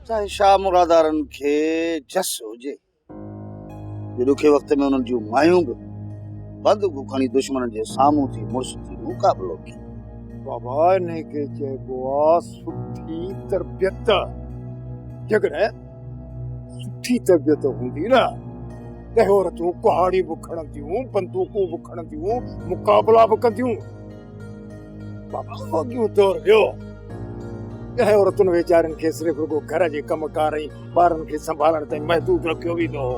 चाहे शाह मुरादारनि खे जस हुजे, ॾुखे वक़्त में उन्हनि जूं मायूं बि बंदूकूं खणी दुश्मन जे साम्हूं थी मुड़ुस थी मुक़ाबिलो कयो। बाबा ने के चइबो आहे सुठी तरबियत। जेकॾहिं सुठी तरबियत हूंदी न त औरतूं कुहाड़ी बि खणंदियूं, बंदूकूं बि खणंदियूं, मुक़ाबला बि कंदियूं। बाबा अॻियूं दौर वियो, कंहिं औरतुनि वीचारनि खे सिर्फ़ु रुॻो घर जे कमकार ऐं ॿारनि खे संभालण ताईं महदूद रखियो वेंदो हो।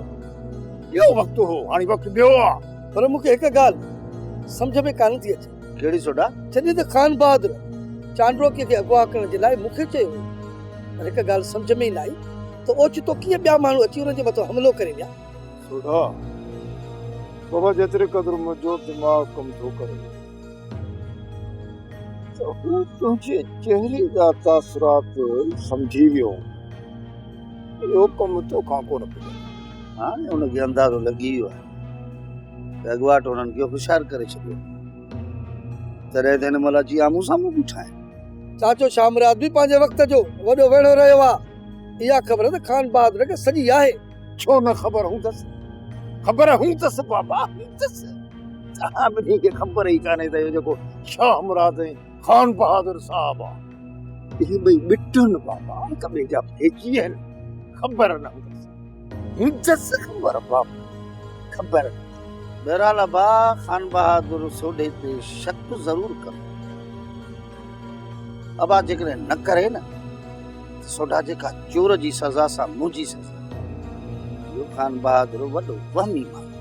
इहो वक़्तु हो, हाणे वक़्तु ॿियो आहे। पर मूंखे हिकु ॻाल्हि सम्झ में कान थी अचे। कहिड़ी सोडा? जॾहिं त खान बहादुर चांडोकीअ खे अगवा करण जे लाइ मूंखे चयो, पर हिकु ॻाल्हि सम्झ में ई न आई त ओचितो कीअं ॿिया माण्हू अची हुननि जे मथां हमिलो करे विया। सोडा बाबा जेतिरे क़दुरु मुंहिंजो दिमाग़ कमु थो करे त हू तुंहिंजे चहिरे जा तासुरात सम्झी वियो। इहो कमु तोखां कोन पियो। हाणे हुनखे अंदाज़ो लॻी वियो आहे त अॻवाट हुननि खे होशियारु करे छॾियो, तॾहिं त हिन महिल अची आम्हूं साम्हूं बीठा आहिनि। चाचो शामराज बि पंहिंजे वक़्त जो वॾो वेड़ो रहियो आहे। इहा ख़बर त खान बहादुर खे सॼी आहे। छो न ख़बर हूंदसि? ख़बर हूंदसि बाबा, हूंदसि। तव्हां ॿिन्ही खे ख़बर ई कान्हे त इहो जेको शाह मुराद ऐं खान बहादुर साहब आहे, इहे ॿई ॿिटनि बाबा, हिक ॿिए जा भेजी आहिनि। ख़बर न हूंदसि ख़बर बाबा, ख़बर। बहरहाल अबा, खान बहादुर सोडे ते शक ज़रूर कंदो। अबा जेकॾहिं न करे न त सोडा जेका चोर जी सज़ा सां मुंहिंजी सज़ा, इहो खान बहादुर वॾो वहमी माण्हू,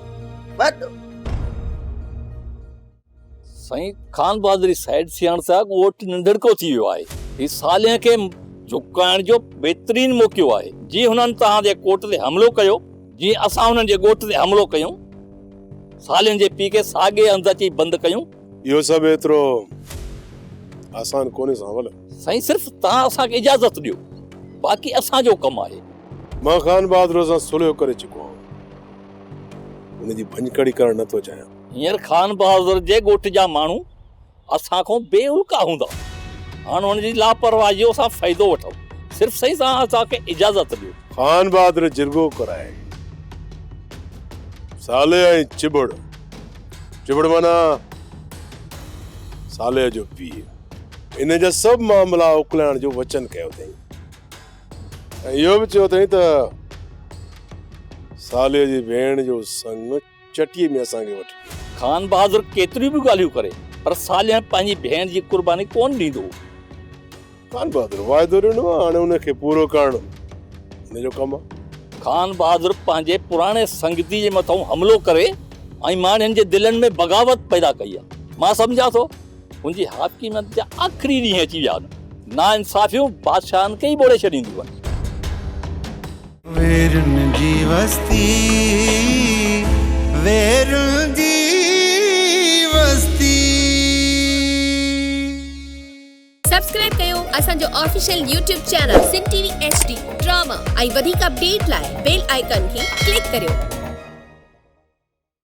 वॾो। साईं, खान बहादुर जी साइड थियण सां ॻोठ नंढड़को थी वियो आहे। ही साले खे झुकाइण जो बहितरीन मौक़ो आहे। जीअं हुननि तव्हांजे कोट ते हमिलो कयो, जीअं असां हुननि जे ॻोठ ते हमिलो कयूं, सालियुनि जे पीउ खे साॻे हंधि अची बंदि कयूं। इहो सभु एतिरो आसान कोन्हे सावल। साईं, सिर्फ़ु तव्हां असांखे इजाज़त ॾियो, बाक़ी असांजो कमु आहे। मां खान बहादुर सां सुलह करे चुको आहियां, हुनजी भंजकड़ी करणु नथो चाहियां। हींअर खान बहादुर जे ॻोठ जा माण्हू असां खां बेउल्का हूंदा। हाणे हुनजी लापरवाही जो असां फ़ाइदो वठूं। सिर्फ़ु सही तव्हां असांखे इजाज़त ॾियो। खान बहादुर जिरगो कराए साले ऐं चिबड़, चिबड़ माना साले जो पीउ, इन जा सभु मामला उकलाइण जो वचन कयो अथई। ऐं इहो बि चयो अथई त साले जी भेण जो संग चटीअ में असांखे वठी। खान बहादुर केतिरियूं बि ॻाल्हियूं करे, पर सालिया पंहिंजी भेण जी कुर्बानी कोन ॾींदो। खान बहादुर वाइदो ॾिनो आहे, हाणे हुनखे पूरो करणु हुनजो कमु आहे। खान बहादुर पंहिंजे पुराणे संगती जे मथां हमिलो करे ऐं माण्हुनि जे दिलनि में बग़ावत पैदा कई आहे। मां सम्झां थो हुनजी हाकिमियत जा आख़िरी ॾींहं अची विया आहिनि। नाइंसाफ़ियूं बादशाहनि खे ई ॿोड़े छॾींदियूं आहिनि। वेरुन जी वस्ती, वेरुन जी वस्ती। सब्सक्राइब कयो असांजो official YouTube channel Sindh TV HD drama ऐं वधीक अपडेट लाइ बेल आइकन खे क्लिक करियो।